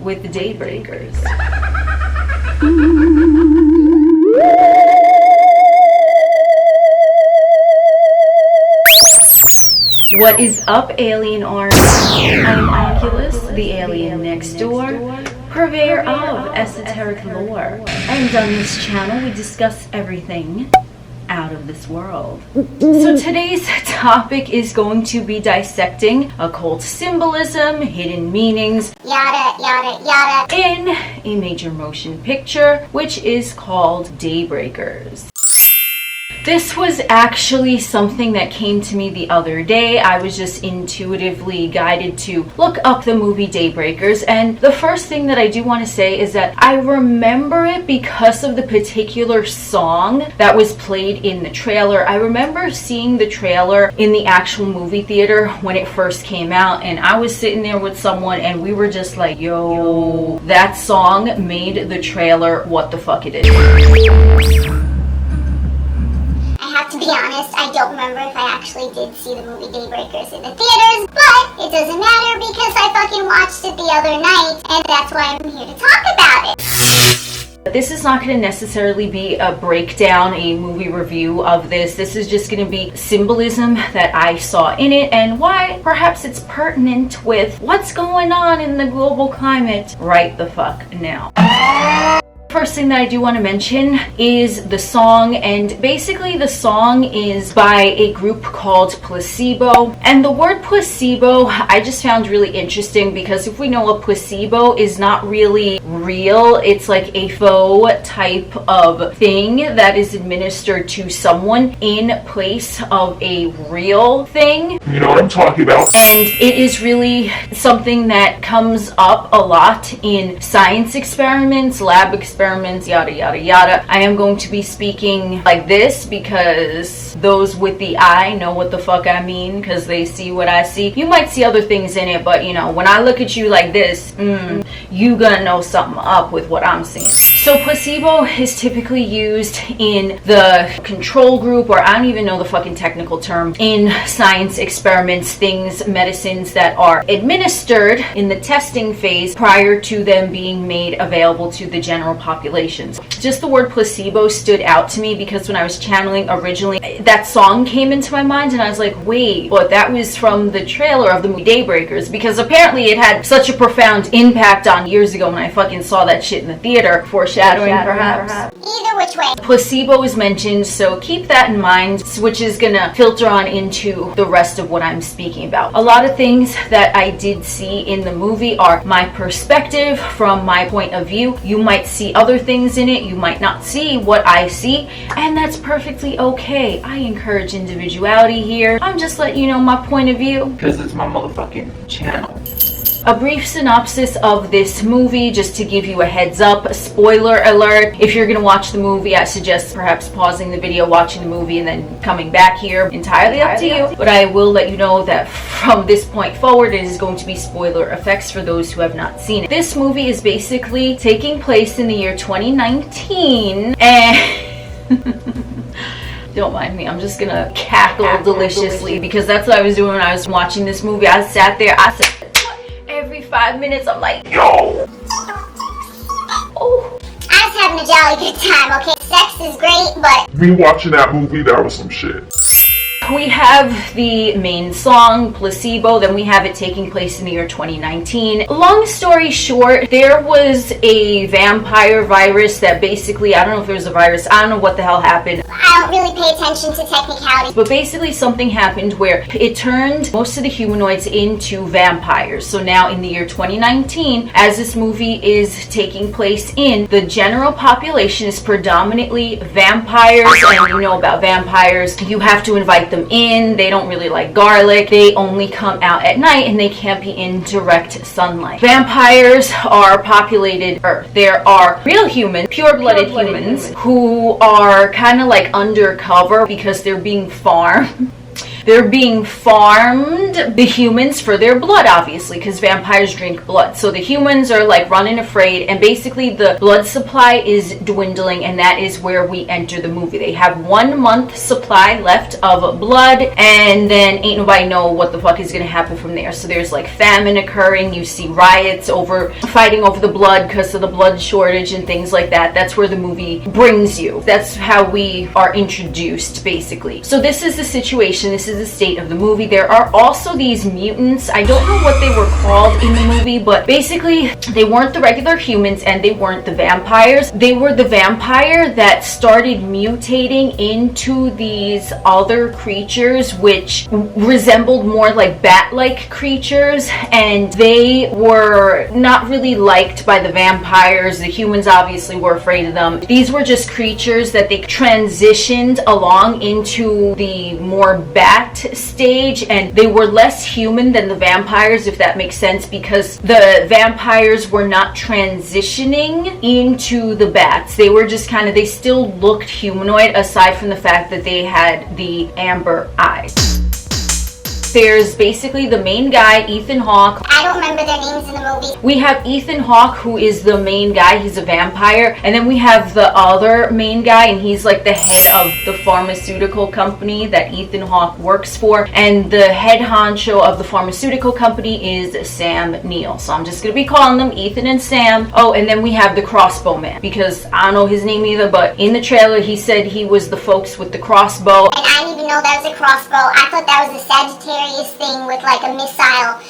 with the Daybreakers. What is up, alienARMy? I'm Oculus, the alien next door, purveyor of esoteric lore. And on this channel, we discuss everything out of this world. So today's topic is going to be dissecting occult symbolism, hidden meanings, yada yada yada, in a major motion picture, which is called Daybreakers. This was actually something that came to me the other day. I was just intuitively guided to look up the movie Daybreakers, and the first thing that I do want to say is that I remember it because of the particular song that was played in the trailer. I remember seeing the trailer in the actual movie theater when it first came out, and I was sitting there with someone and we were just like, yo, that song made the trailer what the fuck it is. I have to be honest, I don't remember if I actually did see the movie Daybreakers in the theaters, but it doesn't matter because I fucking watched it the other night, and that's why I'm here to talk about it. This is not going to necessarily be a breakdown, a movie review of this. This is just going to be symbolism that I saw in it and why perhaps it's pertinent with what's going on in the global climate right the fuck now. First thing that I do want to mention is the song, and basically the song is by a group called Placebo, and the word placebo I just found really interesting because if we know a placebo is not really real, it's like a faux type of thing that is administered to someone in place of a real thing. You know what I'm talking about. And it is really something that comes up a lot in science experiments, lab experiments, yada yada yada. I am going to be speaking like this because those with the eye know what the fuck I mean, because they see what I see. You might see other things in it, but you know, when I look at you like this, you gonna know something up with what I'm seeing. So placebo is typically used in the control group, or I don't even know the fucking technical term, in science experiments, things, medicines that are administered in the testing phase prior to them being made available to the general population. Just the word placebo stood out to me because when I was channeling originally, that song came into my mind and I was like, wait, but that was from the trailer of the movie Daybreakers, because apparently it had such a profound impact on years ago when I fucking saw that shit in the theater. Foreshadowing perhaps. Either which way. Placebo is mentioned, so keep that in mind, which is gonna filter on into the rest of what I'm speaking about. A lot of things that I did see in the movie are my perspective from my point of view. You might see other things in it, you might not see what I see, and that's perfectly okay. I encourage individuality here. I'm just letting you know my point of view Because it's my motherfucking channel. A brief synopsis of this movie, just to give you a heads up. Spoiler alert. If you're going to watch the movie, I suggest perhaps pausing the video, watching the movie, and then coming back here. Entirely up to you. But I will let you know that from this point forward, it is going to be spoiler effects for those who have not seen it. This movie is basically taking place in the year 2019, and don't mind me, I'm just gonna cackle deliciously because that's what I was doing when I was watching this movie. I sat there, I said, every 5 minutes I'm like, Yo! oh. I was having a jolly good time, okay? Sex is great, but Me watching that movie, that was some shit. We have the main song, Placebo, then we have it taking place in the year 2019. Long story short, there was a vampire virus that basically, I don't know if there was a virus, I don't know what the hell happened. I don't really pay attention to technicalities. But basically something happened where it turned most of the humanoids into vampires. So now in the year 2019, as this movie is taking place in, the general population is predominantly vampires, and you know about vampires, you have to invite them in. They don't really like garlic. They only come out at night and they can't be in direct sunlight. Vampires are populated Earth. There are real humans, pure-blooded humans, who are kind of like undercover because they're being farmed. they're being farmed, the humans, for their blood, obviously, because vampires drink blood. So the humans are like running afraid, and basically the blood supply is dwindling, and that is where we enter the movie. They have 1 month supply left of blood, and then ain't nobody know what the fuck is gonna happen from there. So there's like famine occurring, you see riots over fighting over the blood because of the blood shortage and things like that. That's where the movie brings you. That's how we are introduced, basically. So this is the situation, this is the state of the movie. There are also these mutants. I don't know what they were called in the movie, but basically they weren't the regular humans and they weren't the vampires. They were the vampire that started mutating into these other creatures which resembled more like bat-like creatures, and they were not really liked by the vampires. The humans obviously were afraid of them. These were just creatures that they transitioned along into the more bat stage, and they were less human than the vampires, if that makes sense, because the vampires were not transitioning into the bats. They were just kind of, they still looked humanoid aside from the fact that they had the amber eyes. There's basically the main guy, Ethan Hawke. I don't remember their names in the movie. We have Ethan Hawke, who is the main guy. He's a vampire. And then we have the other main guy, and he's like the head of the pharmaceutical company that Ethan Hawke works for. And the head honcho of the pharmaceutical company is Sam Neill. So I'm just going to be calling them Ethan and Sam. Oh, and then we have the crossbow man, because I don't know his name either, but in the trailer he said he was the folks with the crossbow. And I didn't even know that was a crossbow. I thought that was a Sagittarius thing with like a missile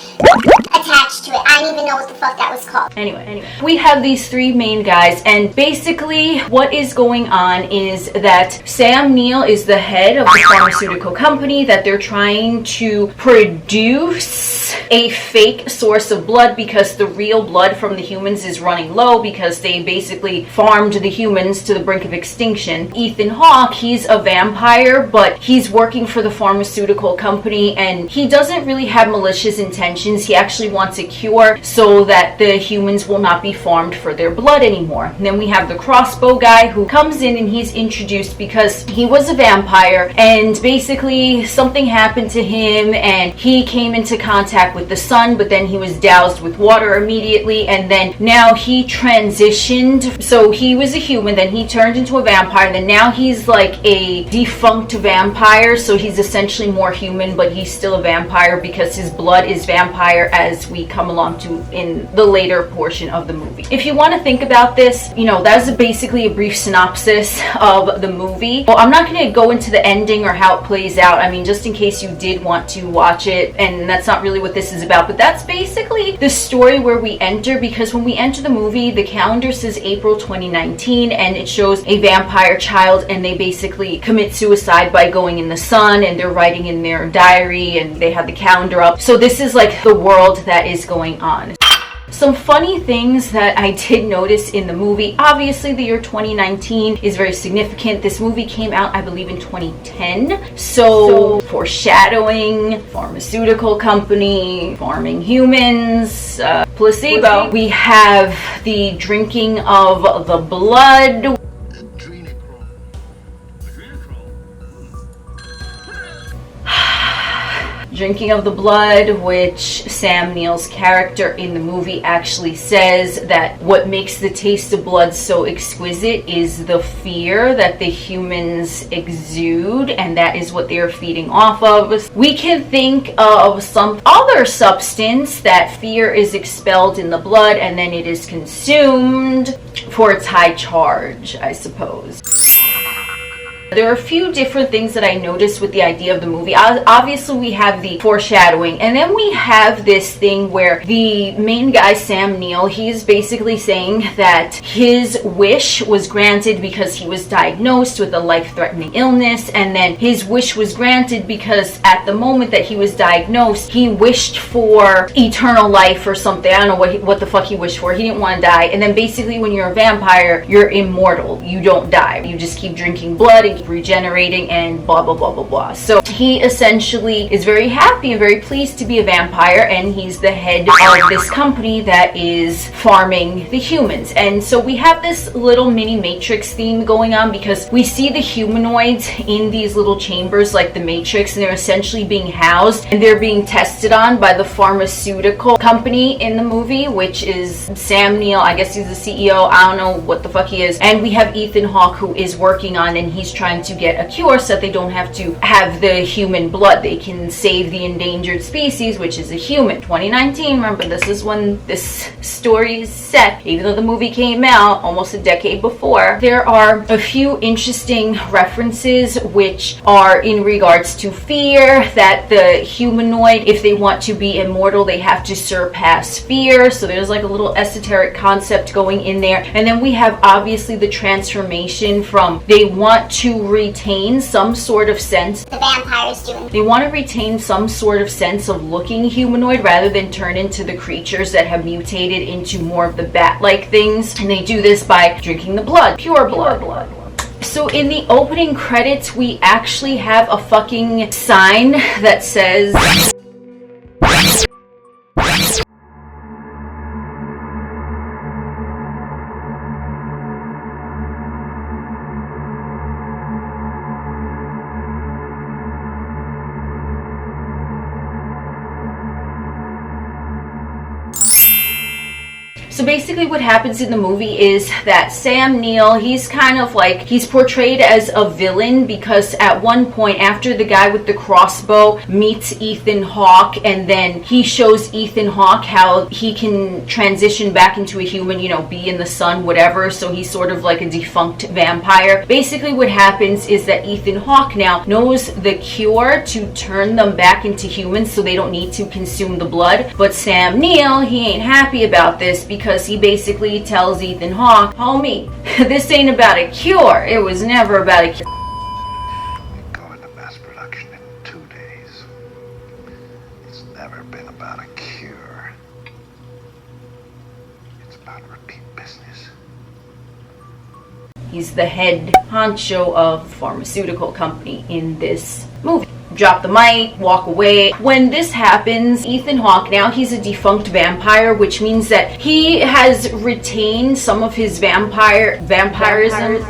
attached to it. I didn't even know what the fuck that was called. Anyway, we have these three main guys, and basically what is going on is that Sam Neill is the head of the pharmaceutical company, that they're trying to produce a fake source of blood because the real blood from the humans is running low because they basically farmed the humans to the brink of extinction. Ethan Hawke, he's a vampire, but he's working for the pharmaceutical company, and he doesn't really have malicious intentions. He actually wants a cure so that the humans will not be farmed for their blood anymore. And then we have the crossbow guy who comes in, and he's introduced because he was a vampire, and basically something happened to him and he came into contact with the sun, but then he was doused with water immediately, and then now he transitioned. So he was a human, then he turned into a vampire, then now he's like a defunct vampire, so he's essentially more human, but he's still a vampire because his blood is vampire, as we come along to in the later portion of the movie. If you want to think about this, you know, that's basically a brief synopsis of the movie. Well, I'm not going to go into the ending or how it plays out. I mean, just in case you did want to watch it, and that's not really what this is about, but that's basically the story where we enter, because when we enter the movie, the calendar says April 2019, and it shows a vampire child, and they basically commit suicide by going in the sun, and they're writing in their diary, and they have the calendar up. So this is like the world that is going on. Some funny things that I did notice in the movie. Obviously, the year 2019 is very significant. This movie came out, I believe, in 2010. So foreshadowing, pharmaceutical company, farming humans, placebo. We have the drinking of the blood. Drinking of the blood, which Sam Neill's character in the movie actually says that what makes the taste of blood so exquisite is the fear that the humans exude, and that is what they're feeding off of. We can think of some other substance that fear is expelled in the blood, and then it is consumed for its high charge, I suppose. There are a few different things that I noticed with the idea of the movie. Obviously, we have the foreshadowing, and then we have this thing where the main guy, Sam Neill, he's basically saying that his wish was granted because he was diagnosed with a life-threatening illness, and then his wish was granted because at the moment that he was diagnosed, he wished for eternal life or something. I don't know what the fuck he wished for. He didn't want to die. And then basically when you're a vampire, you're immortal. You don't die. You just keep drinking blood and regenerating and blah blah blah blah blah. So he essentially is very happy and very pleased to be a vampire, and he's the head of this company that is farming the humans. And so we have this little mini Matrix theme going on, because we see the humanoids in these little chambers like the Matrix, and they're essentially being housed and they're being tested on by the pharmaceutical company in the movie, which is Sam Neill. I guess he's the CEO. I don't know what the fuck he is. And we have Ethan Hawke, who is working on, and he's trying to get a cure so that they don't have to have the human blood. They can save the endangered species, which is a human. 2019, remember, this is when this story is set, even though the movie came out almost a decade before. There are a few interesting references which are in regards to fear, that the humanoid, if they want to be immortal, they have to surpass fear. So there's like a little esoteric concept going in there. And then we have obviously the transformation from, they want to retain some sort of sense, the vampires do. They want to retain some sort of sense of looking humanoid rather than turn into the creatures that have mutated into more of the bat-like things. And they do this by drinking the blood, pure blood. So in the opening credits, we actually have a fucking sign that says... So basically what happens in the movie is that Sam Neill, he's kind of like, he's portrayed as a villain, because at one point, after the guy with the crossbow meets Ethan Hawke, and then he shows Ethan Hawke how he can transition back into a human, you know, be in the sun, whatever. So he's sort of like a defunct vampire. Basically what happens is that Ethan Hawke now knows the cure to turn them back into humans so they don't need to consume the blood. But Sam Neill, he ain't happy about this, because he basically tells Ethan Hawke, homie, this ain't about a cure. It was never about a cure. We go into mass production in 2 days. It's never been about a cure. It's about repeat business. He's the head honcho of the pharmaceutical company in this movie. Drop the mic, walk away. When this happens, Ethan Hawke, now he's a defunct vampire, which means that he has retained some of his vampirism,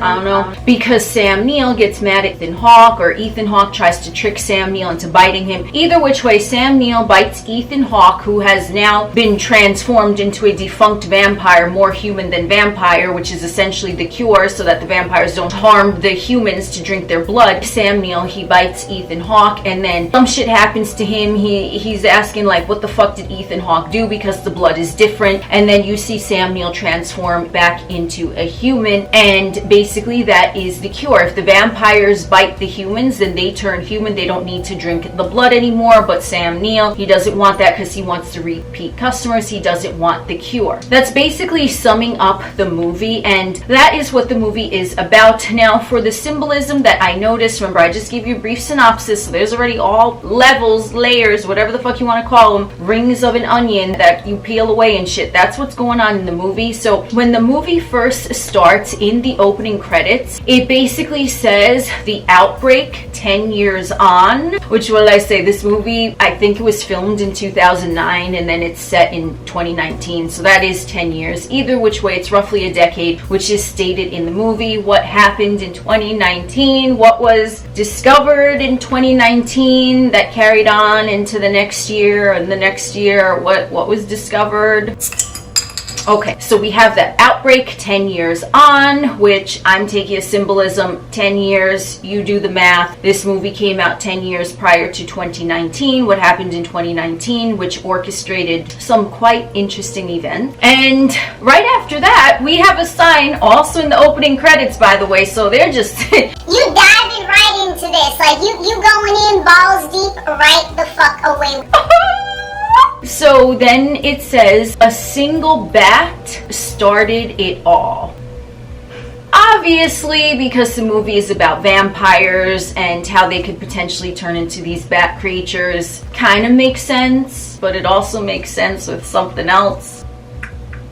I don't know, because Sam Neill gets mad at Ethan Hawke, or Ethan Hawke tries to trick Sam Neill into biting him. Either which way, Sam Neill bites Ethan Hawke, who has now been transformed into a defunct vampire, more human than vampire, which is essentially the cure so that the vampires don't harm the humans to drink their blood. Sam Neill, he bites Ethan Hawke, and then some shit happens to him. He's asking like, what the fuck did Ethan Hawke do, because the blood is different. And then you see Sam Neill transform back into a human, and basically that is the cure. If the vampires bite the humans, then they turn human. They don't need to drink the blood anymore. But Sam Neill, he doesn't want that because he wants to repeat customers. He doesn't want the cure. That's basically summing up the movie, and that is what the movie is about. Now for the symbolism that I noticed, remember I just gave you a brief synopsis, so there's already all levels, layers, whatever the fuck you want to call them, rings of an onion that you peel away and shit. That's what's going on in the movie. So when the movie first starts, in the opening credits, it basically says the outbreak 10 years on, which will I say, this movie, I think it was filmed in 2009 and then it's set in 2019, so that is 10 years. Either which way, it's roughly a decade, which is stated in the movie. What happened in 2019, what was discovered in 2019 that carried on into the next year, and the next year what was discovered. Okay, so we have that outbreak 10 years on, which I'm taking as symbolism. 10 years, you do the math. This movie came out 10 years prior to 2019. What happened in 2019, which orchestrated some quite interesting events. And right after that, we have a sign also in the opening credits, by the way, so they're just... You diving right into this, like you going in balls deep right the fuck away. So then it says, a single bat started it all. Obviously, because the movie is about vampires and how they could potentially turn into these bat creatures, kind of makes sense, but it also makes sense with something else.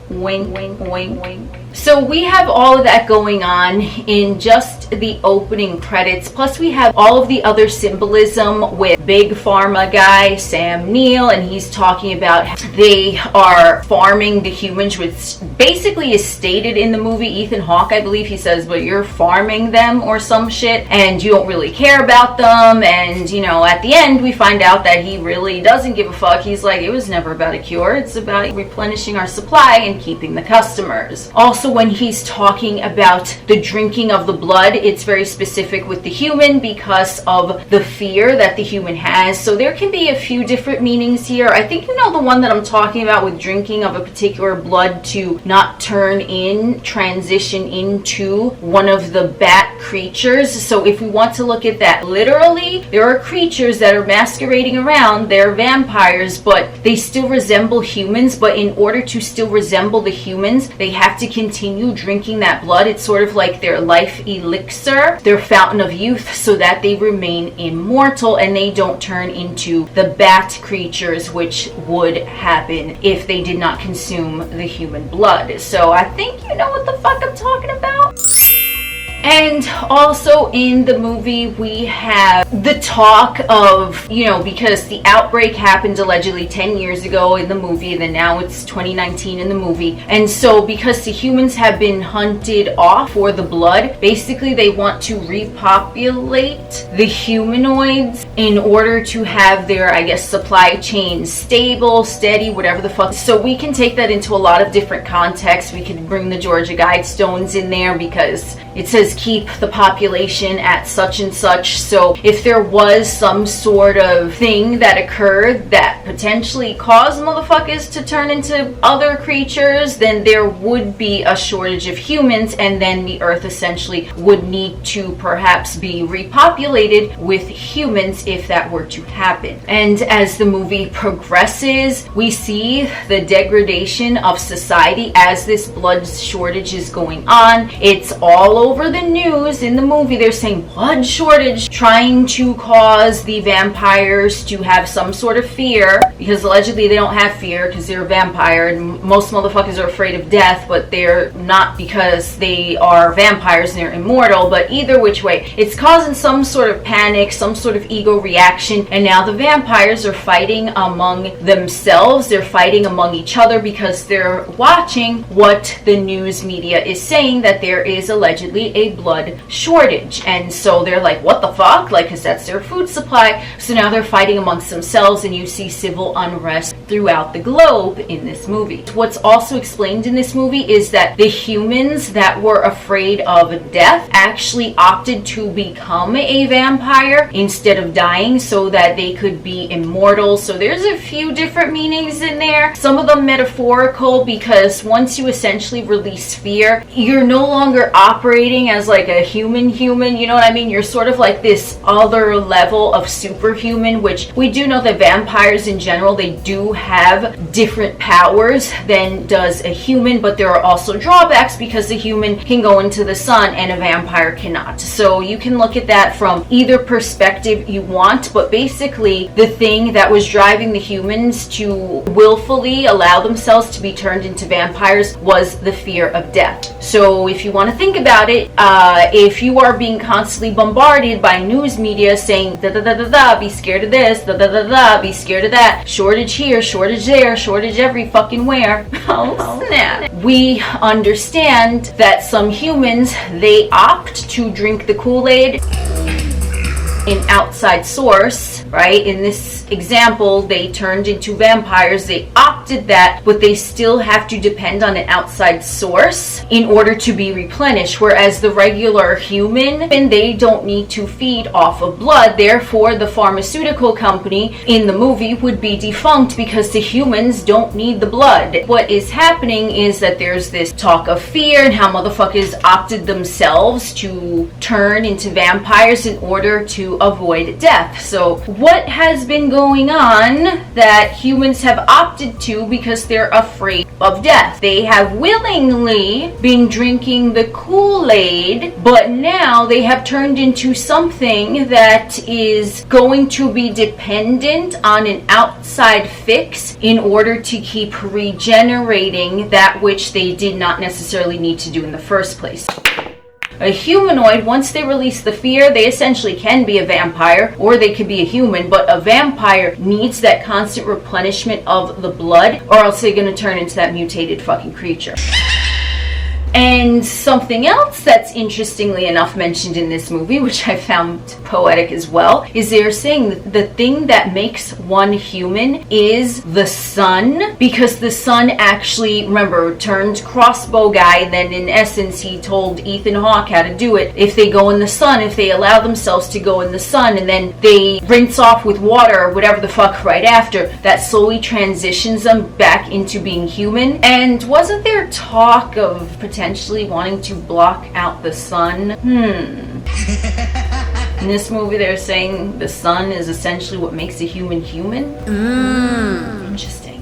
Wink, wink, wink, wink. So we have all of that going on in just just the opening credits. Plus we have all of the other symbolism with Big Pharma guy, Sam Neill, and he's talking about how they are farming the humans, which basically is stated in the movie. Ethan Hawke, I believe he says, but you're farming them or some shit, and you don't really care about them. And, you know, at the end, we find out that he really doesn't give a fuck. He's like, it was never about a cure. It's about replenishing our supply and keeping the customers. Also, when he's talking about the drinking of the blood, it's very specific with the human because of the fear that the human has. So there can be a few different meanings here. I think you know the one that I'm talking about with drinking of a particular blood to not transition into one of the bat creatures. So if we want to look at that literally, there are creatures that are masquerading around. They're vampires, but they still resemble humans. But in order to still resemble the humans, they have to continue drinking that blood. It's sort of like their life elixir, their fountain of youth, so that they remain immortal and they don't turn into the bat creatures, which would happen if they did not consume the human blood. So I think you know what the fuck I'm talking about. And also in the movie, we have the talk of, you know, because the outbreak happened allegedly 10 years ago in the movie, and then now it's 2019 in the movie. And so because the humans have been hunted off for the blood, basically they want to repopulate the humanoids in order to have their, I guess, supply chain stable, steady, whatever the fuck. So we can take that into a lot of different contexts. We can bring the Georgia Guidestones in there because it says keep the population at such and such. So if there was some sort of thing that occurred that potentially caused motherfuckers to turn into other creatures, then there would be a shortage of humans, and then the earth essentially would need to perhaps be repopulated with humans if that were to happen. And as the movie progresses, we see the degradation of society as this blood shortage is going on. It's all over the news. In the movie, they're saying blood shortage, trying to cause the vampires to have some sort of fear, because allegedly they don't have fear because they're a vampire, and most motherfuckers are afraid of death, but they're not because they are vampires and they're immortal. But either which way, it's causing some sort of panic, some sort of ego reaction, and now the vampires are fighting among themselves. They're fighting among each other because they're watching what the news media is saying, that there is allegedly a blood shortage. And so they're like, what the fuck? Like, because that's their food supply. So now they're fighting amongst themselves, and you see civil unrest throughout the globe in this movie. What's also explained in this movie is that the humans that were afraid of death actually opted to become a vampire instead of dying so that they could be immortal. So there's a few different meanings in there. Some of them metaphorical, because once you essentially release fear, you're no longer operating as like a human, you know what I mean? You're sort of like this other level of superhuman, which we do know that vampires in general, they do have different powers than does a human, but there are also drawbacks because the human can go into the sun and a vampire cannot. So you can look at that from either perspective you want, but basically the thing that was driving the humans to willfully allow themselves to be turned into vampires was the fear of death. So if you want to think about it, if you are being constantly bombarded by news media saying da da da da da, be scared of this, da da da da, be scared of that, shortage here, shortage there, shortage every fucking where. Oh snap. We understand that some humans, they opt to drink the Kool-Aid, an outside source, right? In this example, they turned into vampires. They opted that, but they still have to depend on an outside source in order to be replenished. Whereas the regular human, they don't need to feed off of blood. Therefore, the pharmaceutical company in the movie would be defunct because the humans don't need the blood. What is happening is that there's this talk of fear and how motherfuckers opted themselves to turn into vampires in order to avoid death. So what has been going on that humans have opted to because they're afraid of death? They have willingly been drinking the Kool-Aid, but now they have turned into something that is going to be dependent on an outside fix in order to keep regenerating that which they did not necessarily need to do in the first place. A humanoid, once they release the fear, they essentially can be a vampire, or they could be a human, but a vampire needs that constant replenishment of the blood, or else they're gonna turn into that mutated fucking creature. And something else that's interestingly enough mentioned in this movie, which I found poetic as well, is they're saying that the thing that makes one human is the sun, because the sun actually, remember, turned crossbow guy, and then in essence he told Ethan Hawke how to do it. If they go in the sun, if they allow themselves to go in the sun, and then they rinse off with water or whatever the fuck right after, that slowly transitions them back into being human. And wasn't there talk of potentially wanting to block out the sun? In this movie they're saying the sun is essentially what makes a human human. Interesting.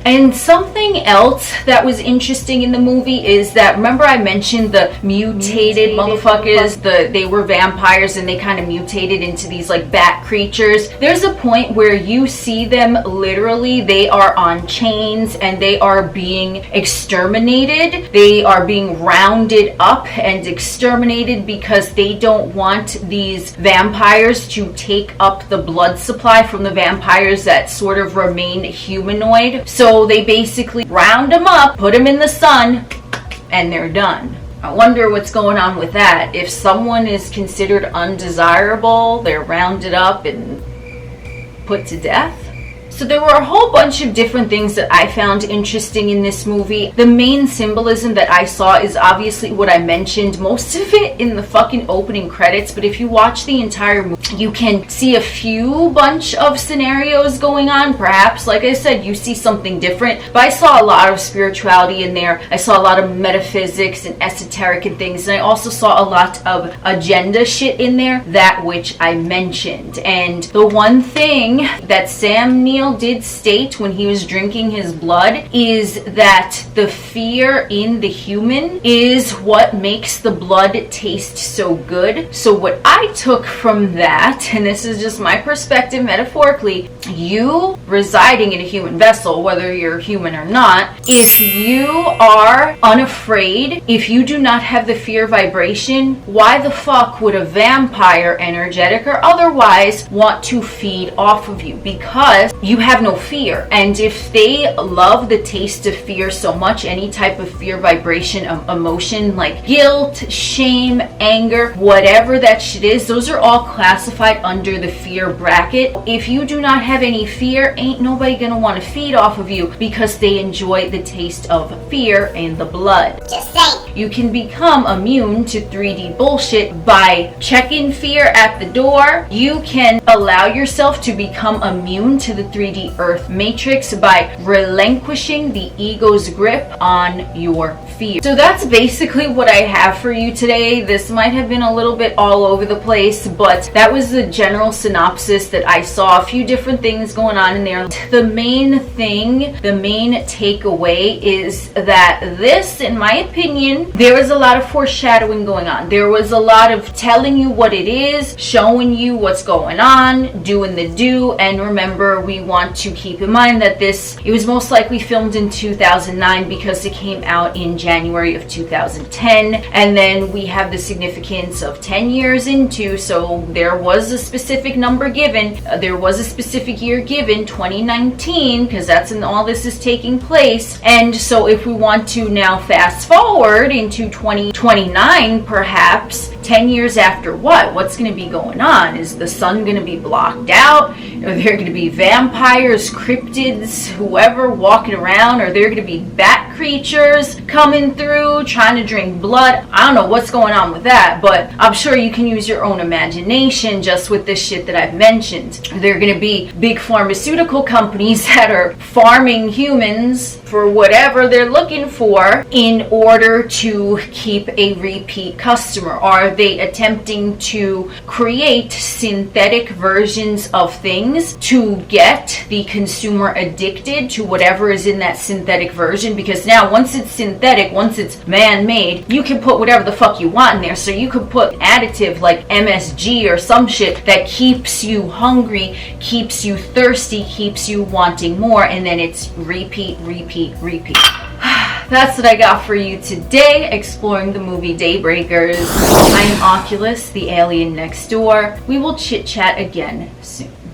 And something else that was interesting in the movie is that, remember I mentioned the mutated motherfuckers, they were vampires and they kind of mutated into these like bat creatures. There's a point where you see them literally, they are on chains and they are being exterminated. They are being rounded up and exterminated because they don't want these vampires to take up the blood supply from the vampires that sort of remain humanoid. So they basically round them up, put them in the sun, and they're done. I wonder what's going on with that. If someone is considered undesirable, they're rounded up and put to death? So there were a whole bunch of different things that I found interesting in this movie. The main symbolism that I saw is obviously what I mentioned, most of it in the fucking opening credits, but if you watch the entire movie, you can see a few bunch of scenarios going on. Perhaps, like I said, you see something different, but I saw a lot of spirituality in there. I saw a lot of metaphysics and esoteric and things, and I also saw a lot of agenda shit in there, that which I mentioned. And the one thing that Sam Neill did state when he was drinking his blood is that the fear in the human is what makes the blood taste so good. So what I took from that, and this is just my perspective metaphorically, you residing in a human vessel, whether you're human or not, if you are unafraid, if you do not have the fear vibration, why the fuck would a vampire, energetic or otherwise, want to feed off of you? Because you have no fear. And if they love the taste of fear so much, any type of fear vibration, emotion like guilt, shame, anger, whatever that shit is, those are all classified under the fear bracket. If you do not have any fear, ain't nobody gonna want to feed off of you because they enjoy the taste of fear in the blood. Just saying. You can become immune to 3D bullshit by checking fear at the door. You can allow yourself to become immune to the 3D Earth matrix by relinquishing the ego's grip on your fear. So that's basically what I have for you today. This might have been a little bit all over the place, but that was the general synopsis that I saw. A few different things going on in there. The main thing, the main takeaway is that this, in my opinion, there was a lot of foreshadowing going on. There was a lot of telling you what it is, showing you what's going on, doing the do, and remember, we want to keep in mind that it was most likely filmed in 2009 because it came out in January of 2010, and then we have the significance of 10 years into, so there was a specific number given, there was a specific year given, 2019, because that's when all this is taking place. And so if we want to now fast forward into 2029, perhaps 10 years after what's going to be going on? Is the sun going to be blocked out? Are there going to be vampires, cryptids, whoever walking around? Are there going to be bat creatures coming through trying to drink blood? I don't know what's going on with that, but I'm sure you can use your own imagination just with this shit that I've mentioned. Are there going to be big pharmaceutical companies that are farming humans for whatever they're looking for in order to keep a repeat customer? Are they attempting to create synthetic versions of things to get the consumer addicted to whatever is in that synthetic version? Because now once it's synthetic, once it's man-made, you can put whatever the fuck you want in there. So you could put additive like MSG or some shit that keeps you hungry, keeps you thirsty, keeps you wanting more, and then it's repeat, repeat, repeat. that's what I got for you today, exploring the movie Daybreakers. I am Oculus, the alien next door. We will chit chat again soon.